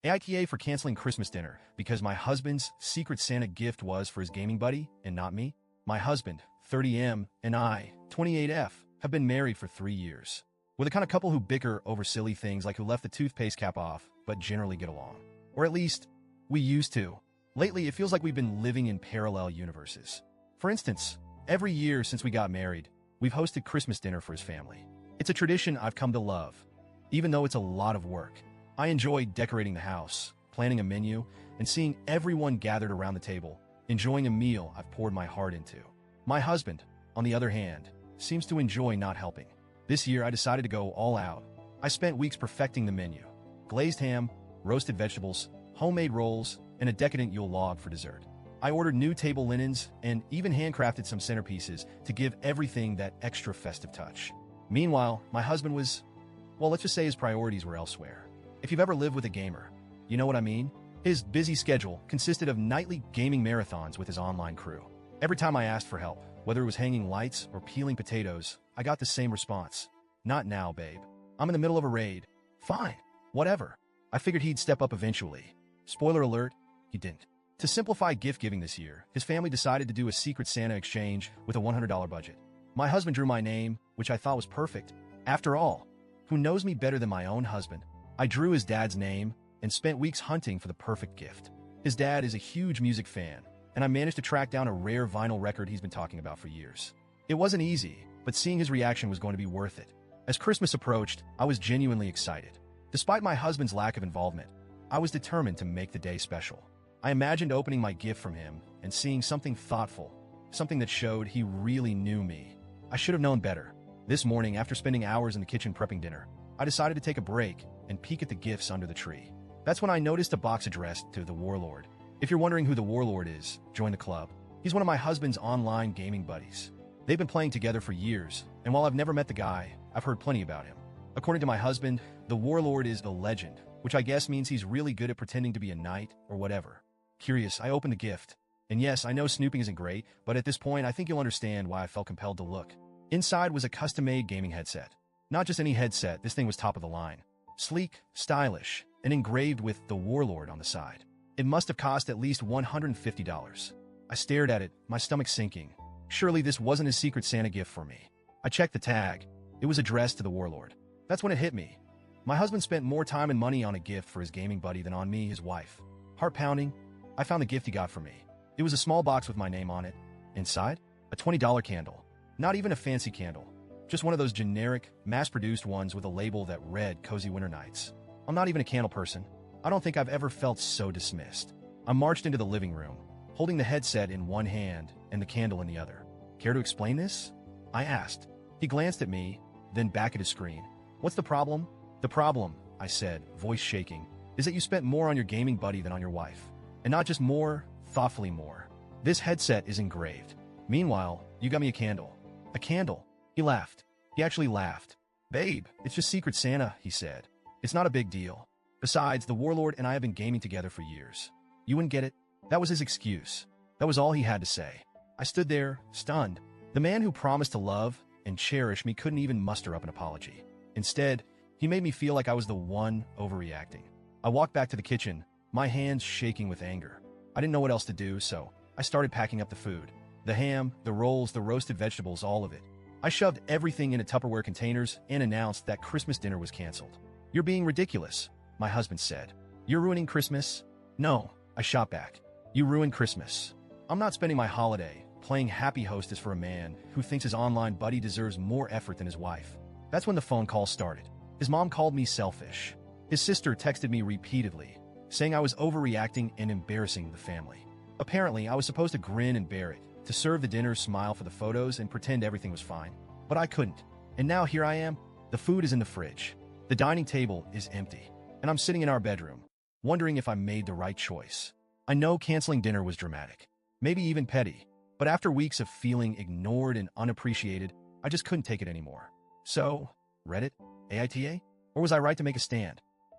AITA for canceling Christmas dinner because my husband's Secret Santa gift was for his gaming buddy and not me. My husband, 30M, and I, 28F, have been married for 3 years. We're the kind of couple who bicker over silly things like who left the toothpaste cap off, but generally get along. Or at least, we used to. Lately, it feels like we've been living in parallel universes. For instance, every year since we got married, we've hosted Christmas dinner for his family. It's a tradition I've come to love, even though it's a lot of work. I enjoy decorating the house, planning a menu, and seeing everyone gathered around the table, enjoying a meal I've poured my heart into. My husband, on the other hand, seems to enjoy not helping. This year, I decided to go all out. I spent weeks perfecting the menu. Glazed ham, roasted vegetables, homemade rolls, and a decadent Yule log for dessert. I ordered new table linens and even handcrafted some centerpieces to give everything that extra festive touch. Meanwhile, my husband was, well, let's just say his priorities were elsewhere. If you've ever lived with a gamer, you know what I mean? His busy schedule consisted of nightly gaming marathons with his online crew. Every time I asked for help, whether it was hanging lights or peeling potatoes, I got the same response. Not now, babe. I'm in the middle of a raid. Fine. Whatever. I figured he'd step up eventually. Spoiler alert, he didn't. To simplify gift giving this year, his family decided to do a Secret Santa exchange with a $100 budget. My husband drew my name, which I thought was perfect. After all, who knows me better than my own husband? I drew his dad's name and spent weeks hunting for the perfect gift. His dad is a huge music fan, and I managed to track down a rare vinyl record he's been talking about for years. It wasn't easy, but seeing his reaction was going to be worth it. As Christmas approached, I was genuinely excited. Despite my husband's lack of involvement, I was determined to make the day special. I imagined opening my gift from him and seeing something thoughtful, something that showed he really knew me. I should have known better. This morning, after spending hours in the kitchen prepping dinner, I decided to take a break and peek at the gifts under the tree. That's when I noticed a box addressed to the Warlord. If you're wondering who the Warlord is, join the club. He's one of my husband's online gaming buddies. They've been playing together for years, and while I've never met the guy, I've heard plenty about him. According to my husband, the Warlord is a legend, which I guess means he's really good at pretending to be a knight or whatever. Curious, I opened the gift. And yes, I know snooping isn't great, but at this point, I think you'll understand why I felt compelled to look. Inside was a custom-made gaming headset. Not just any headset, this thing was top of the line. Sleek, stylish, and engraved with the Warlord on the side. It must have cost at least $150. I stared at it, my stomach sinking. Surely this wasn't a Secret Santa gift for me. I checked the tag. It was addressed to the Warlord. That's when it hit me. My husband spent more time and money on a gift for his gaming buddy than on me, his wife. Heart-pounding, I found the gift he got for me. It was a small box with my name on it. Inside, a $20 candle. Not even a fancy candle. Just one of those generic, mass-produced ones with a label that read Cozy Winter Nights. I'm not even a candle person. I don't think I've ever felt so dismissed. I marched into the living room, holding the headset in one hand and the candle in the other. Care to explain this? I asked. He glanced at me, then back at his screen. What's the problem? The problem, I said, voice shaking, is that you spent more on your gaming buddy than on your wife. And not just more, thoughtfully more. This headset is engraved. Meanwhile, you got me a candle. A candle. He laughed. He actually laughed. Babe, it's just Secret Santa, he said. It's not a big deal. Besides, the Warlord and I have been gaming together for years. You wouldn't get it? That was his excuse. That was all he had to say. I stood there, stunned. The man who promised to love and cherish me couldn't even muster up an apology. Instead, he made me feel like I was the one overreacting. I walked back to the kitchen, my hands shaking with anger. I didn't know what else to do, so I started packing up the food. The ham, the rolls, the roasted vegetables, all of it. I shoved everything into Tupperware containers and announced that Christmas dinner was canceled. You're being ridiculous, my husband said. You're ruining Christmas? No, I shot back. You ruined Christmas. I'm not spending my holiday playing happy hostess for a man who thinks his online buddy deserves more effort than his wife. That's when the phone call started. His mom called me selfish. His sister texted me repeatedly, saying I was overreacting and embarrassing the family. Apparently, I was supposed to grin and bear it, to serve the dinner, smile for the photos, and pretend everything was fine. But I couldn't. And now here I am. The food is in the fridge. The dining table is empty. And I'm sitting in our bedroom, wondering if I made the right choice. I know canceling dinner was dramatic, maybe even petty. But after weeks of feeling ignored and unappreciated, I just couldn't take it anymore. So, Reddit? AITA? Or was I right to make a stand?